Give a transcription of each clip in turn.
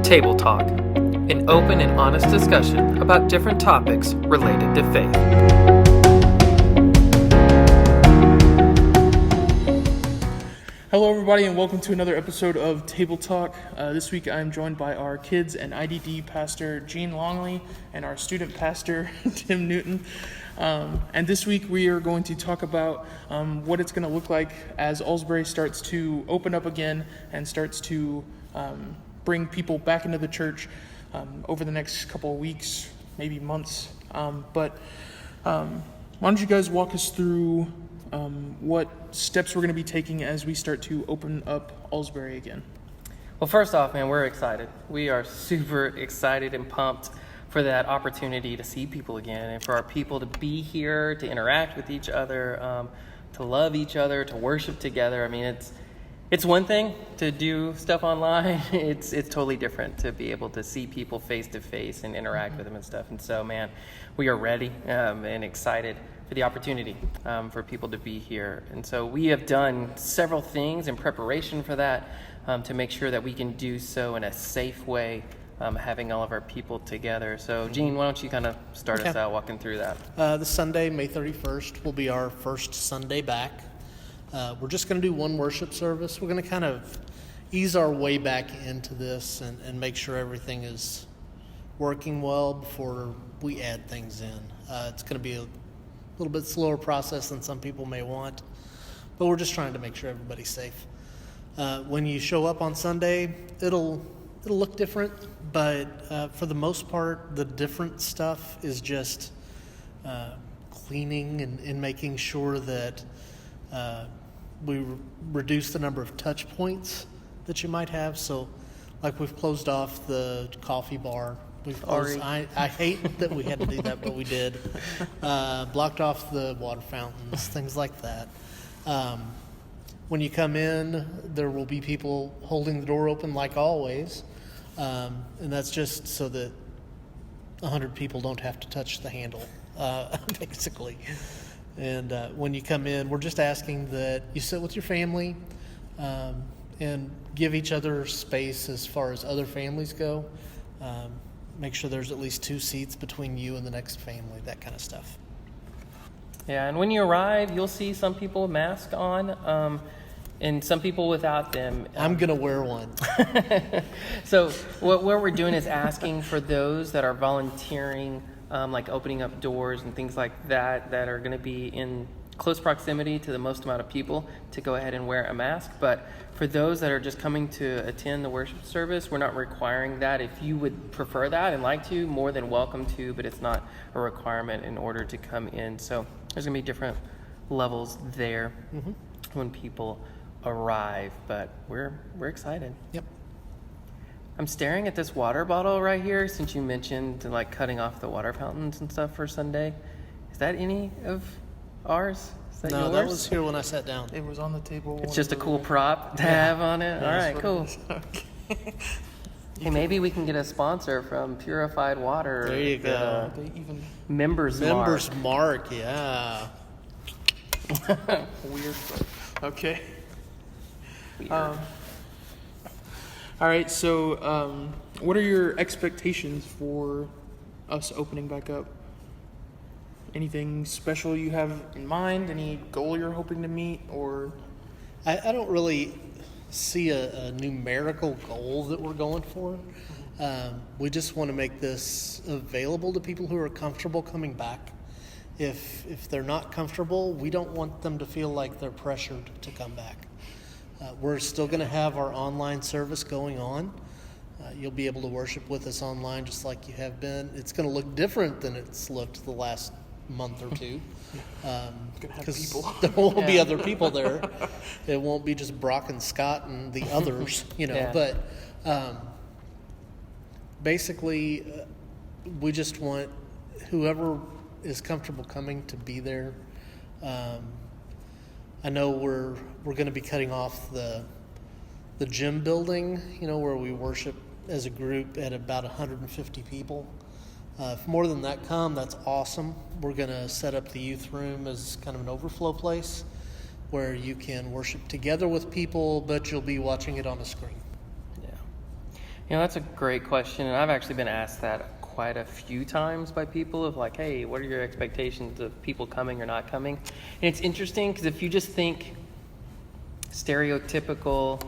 Table Talk, an open and honest discussion about different topics related to faith. Hello everybody and welcome to another episode of Table Talk. This week I'm joined by our kids and IDD pastor Gene Longley and our student pastor Tim Newton. And this week we are going to talk about what it's going to look like as Alsbury starts to open up again and starts to bring people back into the church over the next couple of weeks, maybe months. But why don't you guys walk us through what steps we're going to be taking as we start to open up Alsbury again? Well, first off, man, we're excited. We are super excited and pumped for that opportunity to see people again and for our people to be here, to interact with each other, to love each other, to worship together. I mean, it's one thing to do stuff online. It's totally different to be able to see people face to face and interact with them and stuff. And so, man, we are ready and excited for the opportunity for people to be here. And so we have done several things in preparation for that to make sure that we can do so in a safe way, having all of our people together. So, Gene, why don't you kind of start us out walking through that? This Sunday, May 31st, will be our first Sunday back. We're just going to do one worship service. We're going to kind of ease our way back into this and make sure everything is working well before we add things in. It's going to be a little bit slower process than some people may want, but we're just trying to make sure everybody's safe. When you show up on Sunday, it'll look different, but for the most part, the different stuff is just cleaning and making sure that we reduce the number of touch points that you might have. So, like, we've closed off the coffee bar. I hate that we had to do that, but we did. Blocked off the water fountains, things like that. When you come in, there will be people holding the door open like always. And that's just so that 100 people don't have to touch the handle, basically. And when you come in, we're just asking that you sit with your family and give each other space as far as other families go. Make sure there's at least 2 seats between you and the next family, that kind of stuff. Yeah, and when you arrive, you'll see some people with masks on and some people without them. I'm going to wear one. So what we're doing is asking for those that are volunteering, like opening up doors and things like that are going to be in close proximity to the most amount of people to go ahead and wear a mask. But for those that are just coming to attend the worship service, we're not requiring that. If you would prefer that and like to, more than welcome to, but it's not a requirement in order to come in. So there's going to be different levels there when people arrive, but we're excited. Yep. I'm staring at this water bottle right here since you mentioned like cutting off the water fountains and stuff for Sunday. Is that any of ours? Is that No, yours? that was here when I sat down. It was on the table. It's just a cool prop to have on it. All right, cool. Okay. Hey, maybe we can get a sponsor from Purified Water. There you go. They even Members Mark, yeah. weird, but okay. Weird. All right, so what are your expectations for us opening back up? Anything special you have in mind? Any goal you're hoping to meet? Or I don't really see a numerical goal that we're going for. We just want to make this available to people who are comfortable coming back. If they're not comfortable, we don't want them to feel like they're pressured to come back. We're still going to have our online service going on. You'll be able to worship with us online just like you have been. It's going to look different than it's looked the last month or two. Because there won't be other people there. It won't be just Brock and Scott and the others, Yeah. But basically, we just want whoever is comfortable coming to be there. I know we're going to be cutting off the gym building, where we worship as a group at about 150 people. If more than that come, that's awesome. We're going to set up the youth room as kind of an overflow place where you can worship together with people, but you'll be watching it on a screen. Yeah. That's a great question, and I've actually been asked that quite a few times by people of like, hey, what are your expectations of people coming or not coming? And it's interesting because if you just think stereotypical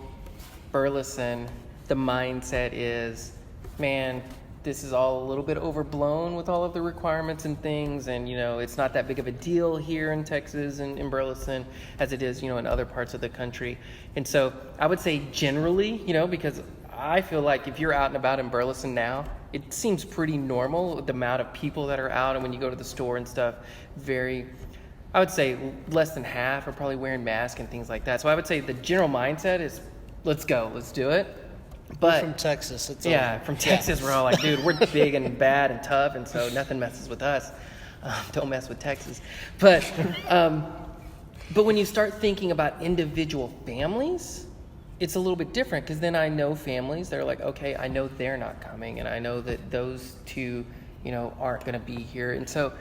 Burleson, the mindset is, man, this is all a little bit overblown with all of the requirements and things, and it's not that big of a deal here in Texas and in Burleson as it is in other parts of the country. And so I would say generally, because I feel like if you're out and about in Burleson now, it seems pretty normal, the amount of people that are out, and when you go to the store and stuff, I would say less than half are probably wearing masks and things like that. So I would say the general mindset is, let's go, let's do it. But from Texas, from Texas, we're all like, dude, we're big and bad and tough, and so nothing messes with us. Don't mess with Texas. But when you start thinking about individual families, it's a little bit different, because then I know families that are like, okay, I know they're not coming, and I know that those two, aren't going to be here. And so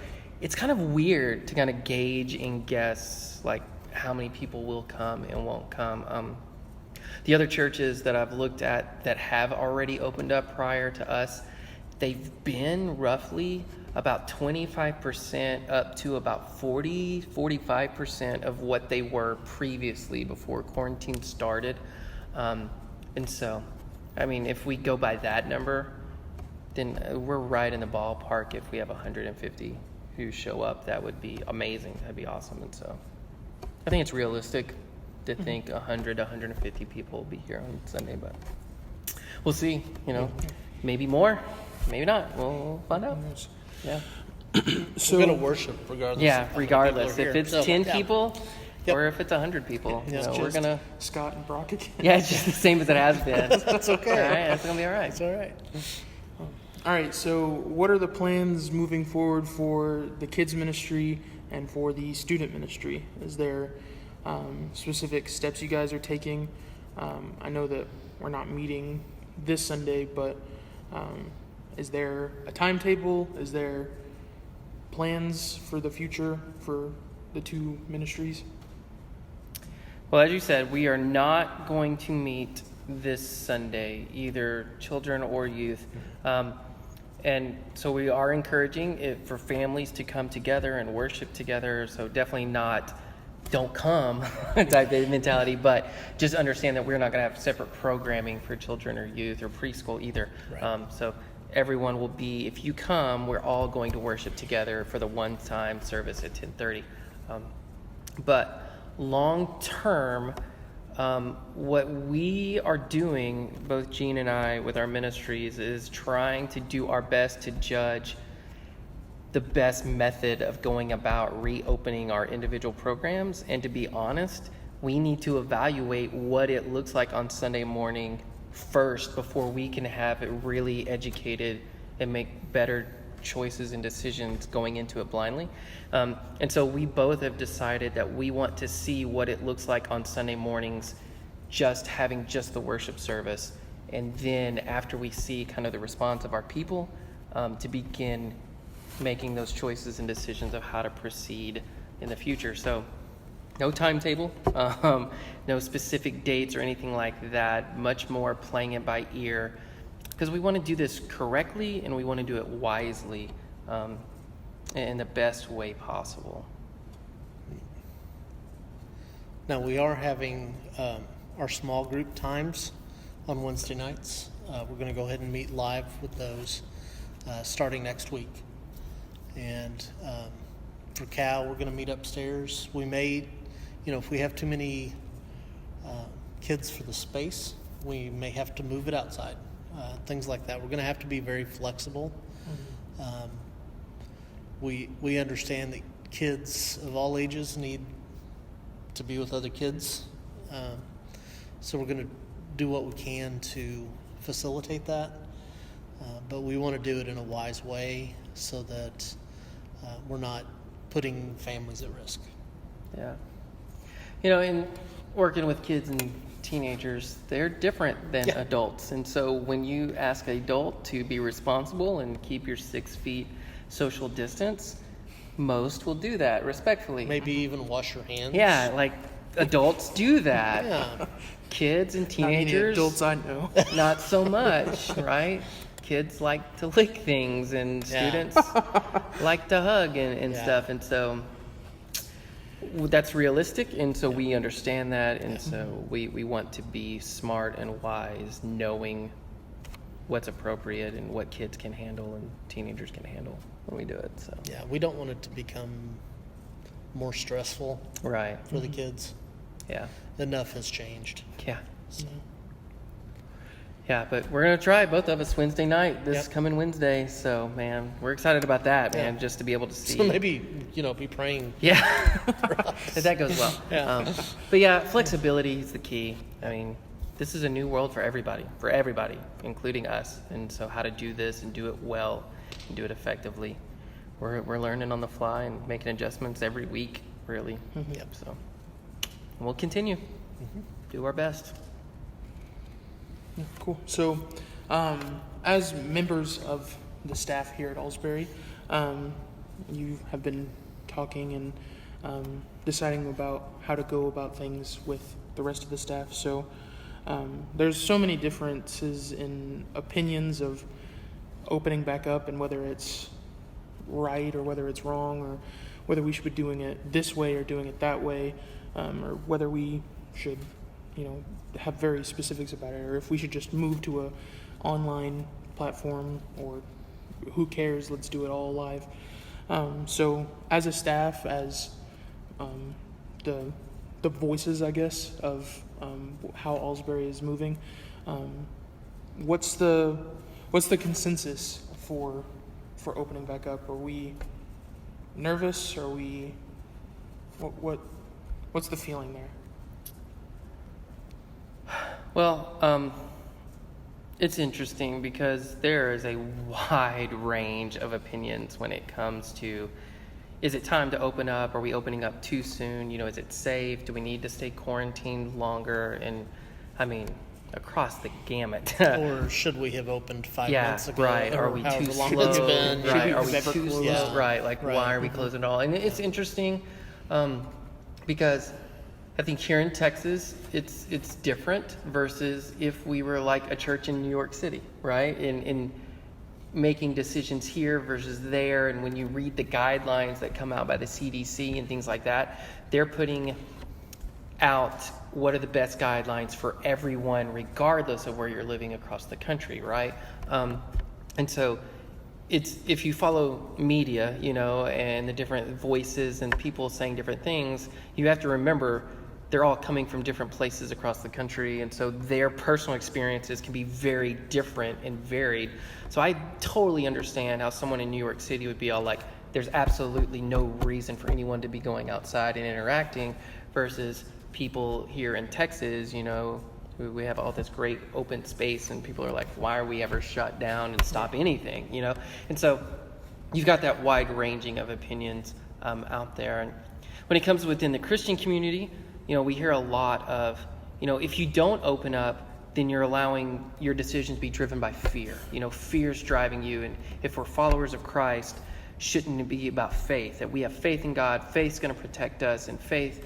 it's kind of weird to kind of gauge and guess like how many people will come and won't come. The other churches that I've looked at that have already opened up prior to us, they've been roughly about 25% up to about 45% of what they were previously before quarantine started. And so, I mean, if we go by that number, then we're right in the ballpark. If we have 150 who show up, that would be amazing. That'd be awesome. And so I think it's realistic to think 100, 150 people will be here on Sunday, but we'll see, maybe more, maybe not. We'll find out. Yeah. So we're going to worship regardless. Yeah, regardless. If it's 10 people or if it's 100 people, we're going to... Scott and Brock again. Yeah, it's just the same as it has been. That's okay. All right, that's going to be all right. It's all right. All right, so what are the plans moving forward for the kids ministry and for the student ministry? Is there specific steps you guys are taking? I know that we're not meeting this Sunday, but is there a timetable? Is there plans for the future for the two ministries? Well, as you said, we are not going to meet this Sunday, either children or youth. And so we are encouraging it for families to come together and worship together. So definitely not don't come type of mentality, but just understand that we're not going to have separate programming for children or youth or preschool either. Right. So everyone will be, if you come, we're all going to worship together for the one-time service at 10:30. But long term, what we are doing, both Gene and I, with our ministries, is trying to do our best to judge the best method of going about reopening our individual programs. And to be honest, we need to evaluate what it looks like on Sunday morning first before we can have it really educated and make better choices and decisions going into it blindly. And so we both have decided that we want to see what it looks like on Sunday mornings, just having just the worship service. And then after we see kind of the response of our people, to begin making those choices and decisions of how to proceed in the future. So no timetable, no specific dates or anything like that, much more playing it by ear, because we want to do this correctly and we want to do it wisely, in the best way possible. Now we are having our small group times on Wednesday nights. We're going to go ahead and meet live with those starting next week. And for Cal, we're going to meet upstairs. We may, if we have too many kids for the space, we may have to move it outside. Things like that. We're going to have to be very flexible. Mm-hmm. We understand that kids of all ages need to be with other kids. So we're going to do what we can to facilitate that. But we want to do it in a wise way so that we're not putting families at risk. Yeah. In working with kids and teenagers, they're different than adults. And so when you ask an adult to be responsible and keep your 6 feet social distance, most will do that respectfully. Maybe even wash your hands. Yeah, like adults do that. Yeah. Kids and Not many teenagers, adults I know. not so much, right? Kids like to lick things, and students like to hug and stuff. And so that's realistic, and so we understand that, and so we want to be smart and wise, knowing what's appropriate and what kids can handle and teenagers can handle when we do it. So Yeah, we don't want it to become more stressful right, for the kids. yeah, Enough has changed. yeah, So, yeah. But we're gonna try, both of us, Wednesday night, this Yep. coming Wednesday. So man, we're excited about that, man. Yeah. Just to be able to see. so maybe, be praying. Yeah, if that goes well. Yeah. But yeah, flexibility is the key. I mean, this is a new world for everybody, including us. And so how to do this and do it well and do it effectively. We're learning on the fly and making adjustments every week, really. Yep. So we'll continue. Do our best. Yeah, cool. So, as members of the staff here at Alsbury, you have been talking and deciding about how to go about things with the rest of the staff. So, there's so many differences in opinions of opening back up and whether it's right or whether it's wrong, or whether we should be doing it this way or doing it that way, or whether we should have very specifics about it, or if we should just move to a online platform, or who cares, let's do it all live. So as a staff, as the voices, I guess, of how Alsbury is moving, what's the consensus for opening back up? Are we nervous? Are we what's the feeling there? Well, it's interesting because there is a wide range of opinions when it comes to, is it time to open up? Are we opening up too soon? Is it safe? Do we need to stay quarantined longer? And I mean, across the gamut. Or should we have opened 5 months ago? Right. Are Or we however too long slow? it's been. Right. Are we never too closed? slow? Yeah. Right. Like, Right. why are we closing it all? And it's interesting because I think here in Texas, it's different versus if we were like a church in New York City, right? In making decisions here versus there. And when you read the guidelines that come out by the CDC and things like that, they're putting out what are the best guidelines for everyone, regardless of where you're living across the country, right? And so if you follow media, and the different voices and people saying different things, you have to remember they're all coming from different places across the country, and so their personal experiences can be very different and varied. So I totally understand how someone in New York City would be all like, there's absolutely no reason for anyone to be going outside and interacting, versus people here in Texas, we have all this great open space, and people are like, why are we ever shut down and stop anything, And so you've got that wide ranging of opinions out there. And when it comes within the Christian community, we hear a lot of, if you don't open up, then you're allowing your decisions to be driven by fear. Fear's driving you. And if we're followers of Christ, shouldn't it be about faith? That we have faith in God, faith's going to protect us, and faith,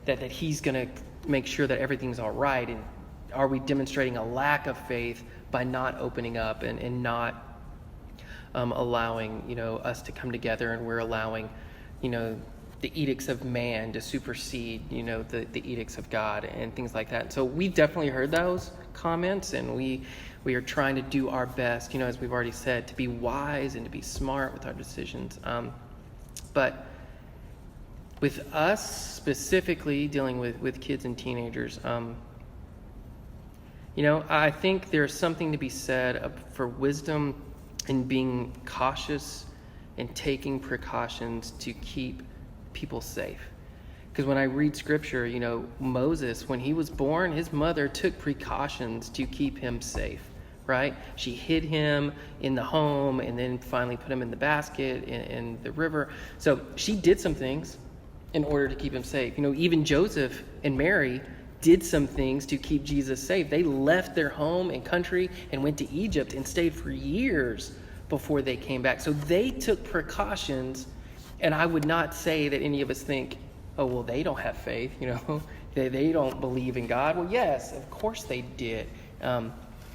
that He's going to make sure that everything's all right. And are we demonstrating a lack of faith by not opening up and not allowing, us to come together, and we're allowing, the edicts of man to supersede, the edicts of God and things like that. So we've definitely heard those comments, and we are trying to do our best, as we've already said, to be wise and to be smart with our decisions. But with us specifically dealing with kids and teenagers, I think there's something to be said for wisdom in being cautious and taking precautions to keep people safe. Because when I read scripture, Moses, when he was born, his mother took precautions to keep him safe, right? She hid him in the home and then finally put him in the basket in the river. So she did some things in order to keep him safe. Even Joseph and Mary did some things to keep Jesus safe. They left their home and country and went to Egypt and stayed for years before they came back. So they took precautions. And I would not say that any of us think, oh, well, they don't have faith, they don't believe in God. Well, yes, of course they did.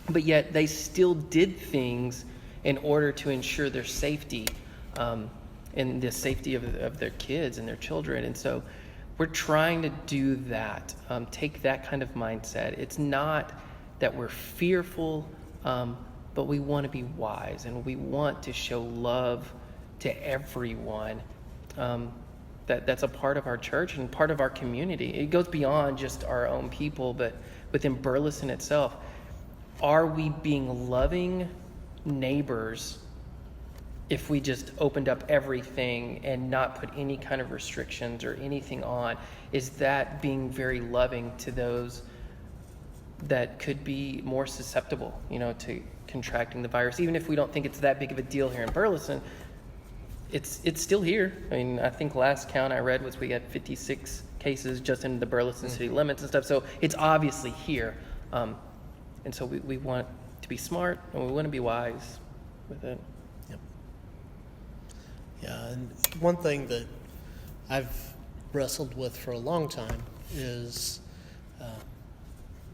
But yet they still did things in order to ensure their safety, and the safety of their kids and their children. And so we're trying to do that, take that kind of mindset. It's not that we're fearful, but we want to be wise, and we want to show love to everyone. That's a part of our church and part of our community. It goes beyond just our own people, but within Burleson itself. Are we being loving neighbors if we just opened up everything and not put any kind of restrictions or anything on? Is that being very loving to those that could be more susceptible, to contracting the virus? Even if we don't think it's that big of a deal here in Burleson, it's still here. I mean, I think last count I read was we had 56 cases just in the Burleson city limits and stuff. So it's obviously here. And so we want to be smart, and we want to be wise with it. Yep. Yeah, and one thing that I've wrestled with for a long time is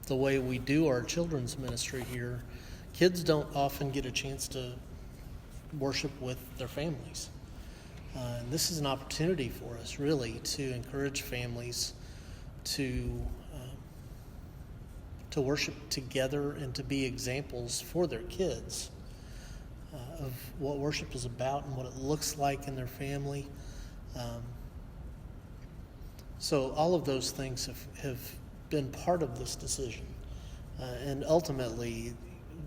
the way we do our children's ministry here. Kids don't often get a chance to worship with their families. And this is an opportunity for us, really, to encourage families to worship together and to be examples for their kids of what worship is about and what it looks like in their family. So all of those things have been part of this decision. And ultimately,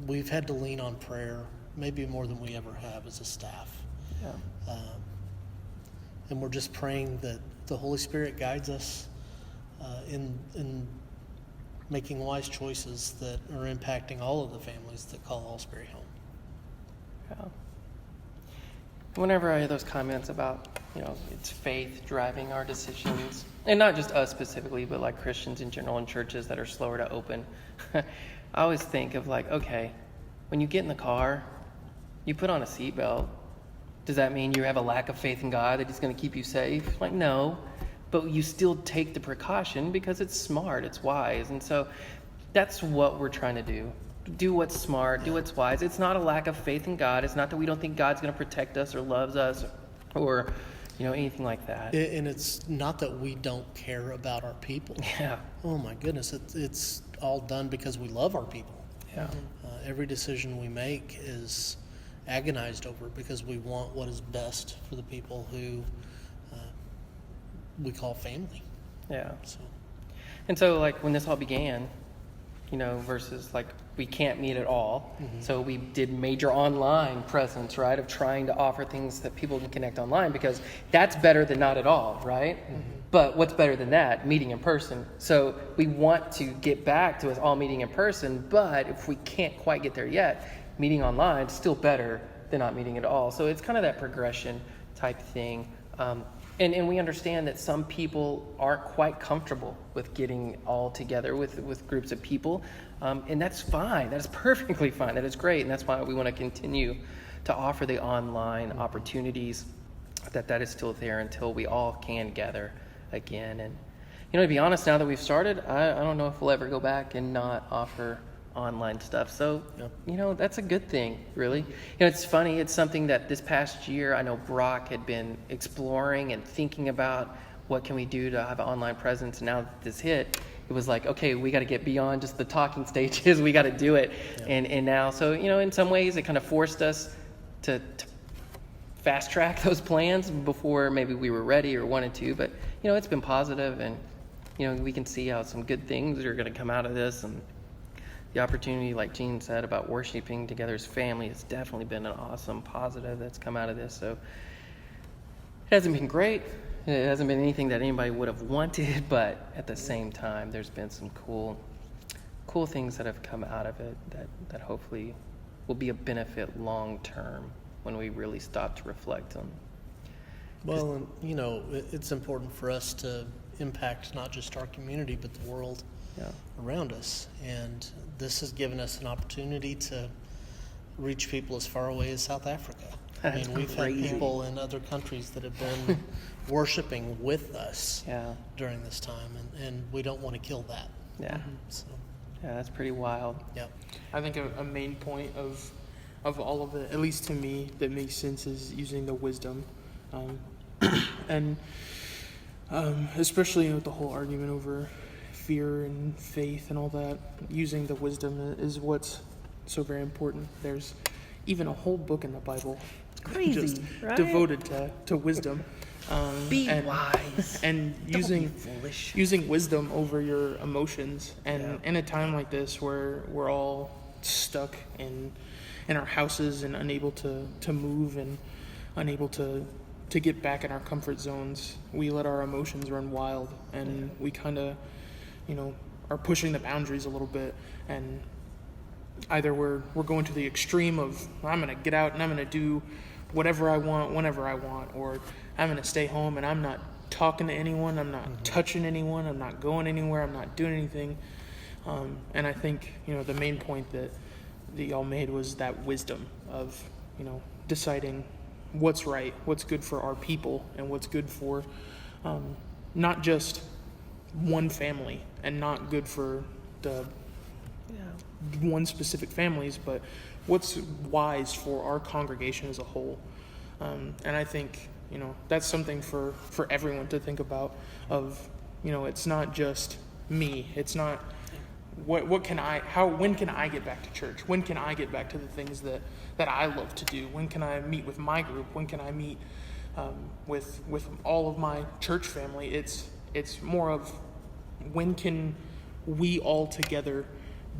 we've had to lean on prayer, maybe more than we ever have as a staff. Yeah. And we're just praying that the Holy Spirit guides us in making wise choices that are impacting all of the families that call Allsbury home. Yeah. Whenever I hear those comments about, it's faith driving our decisions, and not just us specifically, but like Christians in general and churches that are slower to open, I always think of okay, when you get in the car, you put on a seatbelt. Does that mean you have a lack of faith in God, that He's going to keep you safe? No. But you still take the precaution because it's smart, it's wise. And so that's what we're trying to do. Do what's smart, do what's wise. It's not a lack of faith in God. It's not that we don't think God's going to protect us or loves us or, anything like that. And it's not that we don't care about our people. Yeah. Oh my goodness, it's all done because we love our people. Yeah. Every decision we make is agonized over because we want what is best for the people who we call family. Yeah. So. And so when this all began, versus we can't meet at all. Mm-hmm. So we did major online presence, right, of trying to offer things that people can connect online, because that's better than not at all, right? Mm-hmm. But what's better than that? Meeting in person. So we want to get back to us all meeting in person, but if we can't quite get there yet, meeting online is still better than not meeting at all. So it's kind of that progression type thing. And we understand that some people aren't quite comfortable with getting all together with groups of people. And that's fine. That is perfectly fine. That is great. And that's why we want to continue to offer the online opportunities, that is still there until we all can gather again. And, to be honest, now that we've started, I don't know if we'll ever go back and not offer online stuff. So, that's a good thing, really. It's funny. It's something that this past year, I know Brock had been exploring and thinking about, what can we do to have an online presence? And now that this hit, it was okay, we got to get beyond just the talking stages. We got to do it. Yeah. And now, so, in some ways, it kind of forced us to fast track those plans before maybe we were ready or wanted to. But, it's been positive, and, we can see how some good things are going to come out of this. And the opportunity, like Gene said, about worshiping together as family has definitely been an awesome positive that's come out of this. So it hasn't been great. It hasn't been anything that anybody would have wanted, but at the same time, there's been some cool things that have come out of it that hopefully will be a benefit long term when we really stop to reflect on. Well, and, it's important for us to impact not just our community, but the world around us. And this has given us an opportunity to reach people as far away as South Africa. I mean, we've had people in other countries that have been worshiping with us during this time, and we don't want to kill that. Yeah. So, Yeah, that's pretty wild. yeah. I think a main point of all of it, at least to me, that makes sense is using the wisdom. And especially with the whole argument over fear and faith and all that, using the wisdom is what's so very important. There's even a whole book in the Bible Crazy, right? devoted to wisdom. Be and, wise. And Don't be foolish. using wisdom over your emotions. And in a time like this where we're all stuck in our houses and unable to move and unable to get back in our comfort zones, we let our emotions run wild, and we kind of, are pushing the boundaries a little bit. And either we're going to the extreme of, I'm going to get out and I'm going to do whatever I want, whenever I want, or I'm going to stay home and I'm not talking to anyone, I'm not touching anyone, I'm not going anywhere, I'm not doing anything. And I think, the main point that y'all made was that wisdom of, deciding what's right, what's good for our people, and what's good for not just one family and not good for the one specific families, but what's wise for our congregation as a whole. And I think, that's something for everyone to think about of, it's not just me. It's not when can I get back to church? When can I get back to the things that I love to do? When can I meet with my group? When can I meet with all of my church family? It's more of when can we all together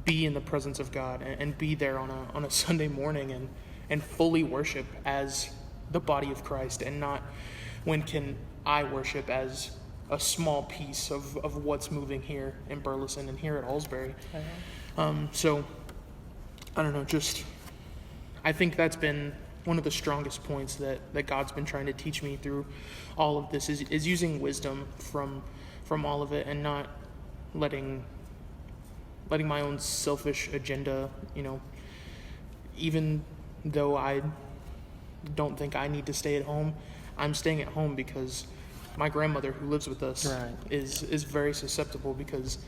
be in the presence of God and be there on a Sunday morning and fully worship as the body of Christ, and not when can I worship as a small piece of what's moving here in Burleson and here at Alsbury. So I don't know, I think that's been one of the strongest points that God's been trying to teach me through all of this is using wisdom from all of it, and not letting my own selfish agenda, even though I don't think I need to stay at home, I'm staying at home because my grandmother, who lives with us, is very susceptible because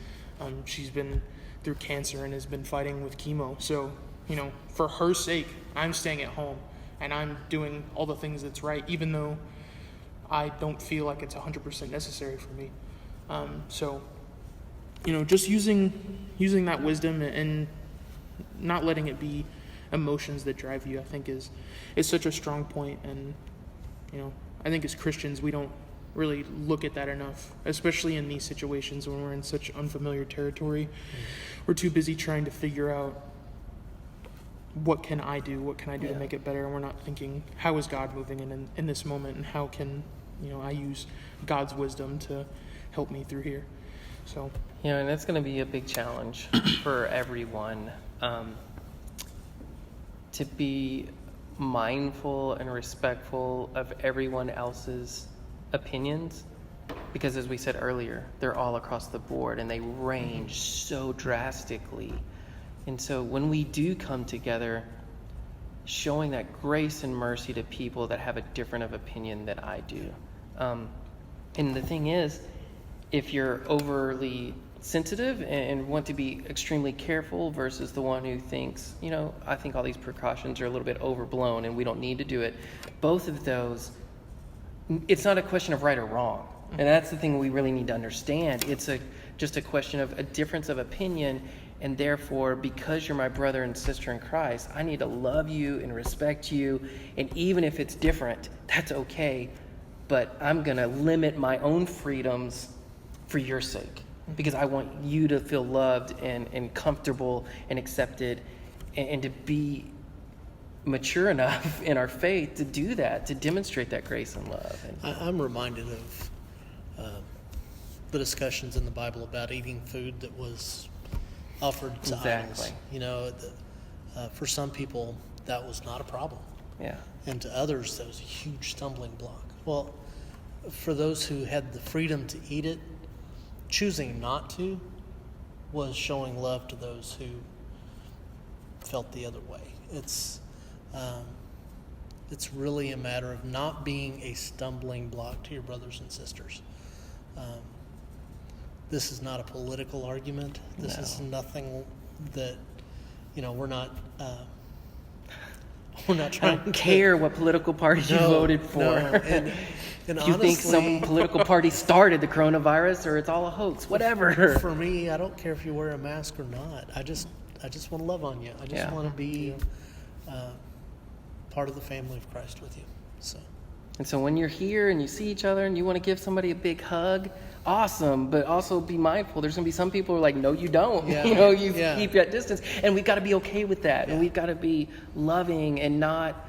she's been through cancer and has been fighting with chemo. So, for her sake, I'm staying at home and I'm doing all the things that's right, even though I don't feel like it's 100% necessary for me. So, just using that wisdom and not letting it be emotions that drive you, I think is such a strong point. And, I think as Christians, we don't really look at that enough, especially in these situations when we're in such unfamiliar territory. We're too busy trying to figure out what can I do to make it better, and we're not thinking, how is God moving in this moment, and how can I use God's wisdom to help me through here. So and it's going to be a big challenge for everyone to be mindful and respectful of everyone else's opinions, because as we said earlier, they're all across the board and they range so drastically. And so when we do come together, showing that grace and mercy to people that have a different of opinion than I do. And the thing is, if you're overly sensitive and want to be extremely careful versus the one who thinks, I think all these precautions are a little bit overblown and we don't need to do it. Both of those, it's not a question of right or wrong. And that's the thing we really need to understand. It's just a question of a difference of opinion. And therefore, because you're my brother and sister in Christ, I need to love you and respect you. And even if it's different, that's okay. But I'm going to limit my own freedoms for your sake, because I want you to feel loved and comfortable and accepted, and to be mature enough in our faith to do that, to demonstrate that grace and love. I'm reminded of the discussions in the Bible about eating food that was offered to idols. For some people, that was not a problem. Yeah. And to others, that was a huge stumbling block. Well, for those who had the freedom to eat it, choosing not to was showing love to those who felt the other way. It's It's really a matter of not being a stumbling block to your brothers and sisters. This is not a political argument. This is nothing that, we're not I trying don't care what political party you voted for. No. And If you think some political party started the coronavirus or it's all a hoax, whatever. For me, I don't care if you wear a mask or not. I just want to love on you. I just want to be part of the family of Christ with you. And so when you're here and you see each other and you want to give somebody a big hug, awesome, but also be mindful. There's going to be some people who are like, no, you don't. Yeah. Keep that distance. And we've got to be okay with that. And we've got to be loving and not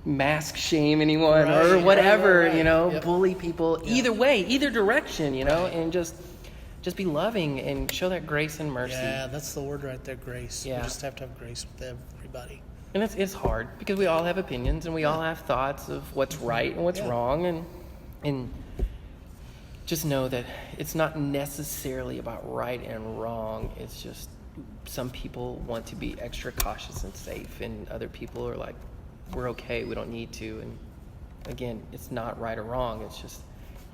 mask shame anyone or whatever, Right. bully people. Either way, either direction, and just be loving and show that grace and mercy. Yeah, that's the word right there, grace. Yeah. We just have to have grace with everybody. And it's hard because we all have opinions and we all have thoughts of what's right and what's wrong, and just know that it's not necessarily about right and wrong. It's just some people want to be extra cautious and safe, and other people are like, we're okay, we don't need to. And again, it's not right or wrong. It's just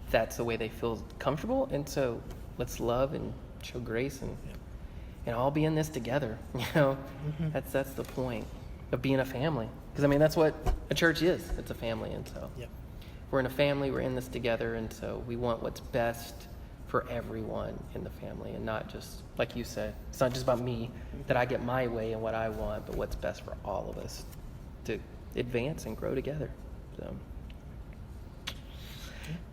that's the way they feel comfortable, and so let's love and show grace and all be in this together. That's the point of being a family, because that's what a church is. It's a family, and so we're in a family, we're in this together, and so we want what's best for everyone in the family, and not just, like you said, it's not just about me, that I get my way and what I want, but what's best for all of us to advance and grow together. So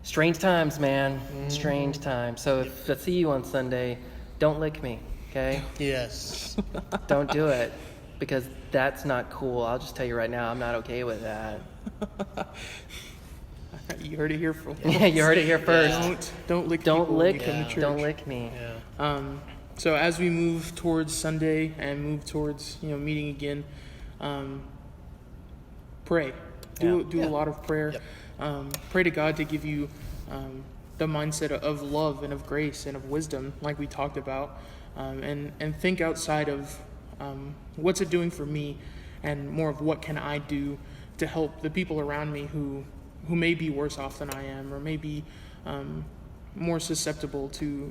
strange times, man. Strange times. So if I see you on Sunday, don't lick me, okay? Yes. Don't do it, because that's not cool. I'll just tell you right now, I'm not okay with that. You heard it here first. Yeah, you heard it here first. Don't lick. Don't people lick. when you come to church. Don't lick me. Yeah. So as we move towards Sunday and move towards meeting again, pray. Do a lot of prayer. Pray to God to give you the mindset of love and of grace and of wisdom, like we talked about, and think outside of what's it doing for me, and more of what can I do to help the people around me who may be worse off than I am, or may be more susceptible to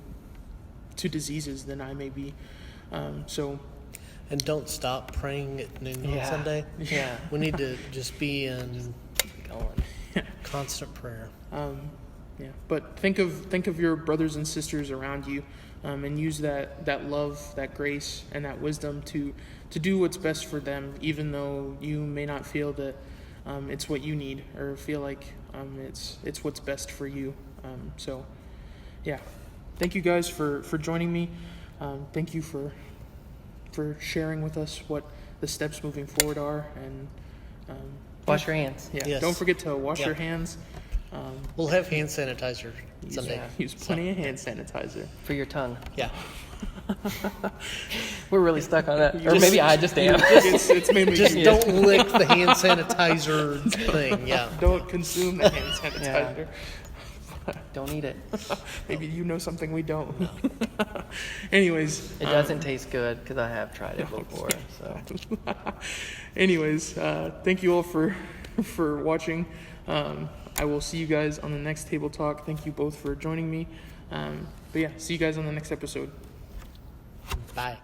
diseases than I may be. And don't stop praying at noon on Sunday. Yeah. We need to just be in Going. constant prayer. But think of your brothers and sisters around you, and use that love, that grace, and that wisdom to do what's best for them, even though you may not feel that it's what you need, or feel like it's what's best for you. Thank you guys for joining me. Thank you for sharing with us what the steps moving forward are, and Wash your hands. Yes. Don't forget to wash your hands. We'll have hand sanitizer Sunday. Use plenty of hand sanitizer. For your tongue. Yeah. We're really stuck on that. Or maybe I just am. It's mainly Just you. don't lick the hand sanitizer thing. Yeah. Don't consume the hand sanitizer. Don't eat it. Maybe you know something we don't. Anyways. It doesn't taste good, because I have tried it before. So. Anyways, thank you all for watching. I will see you guys on the next Table Talk. Thank you both for joining me. See you guys on the next episode. Bye.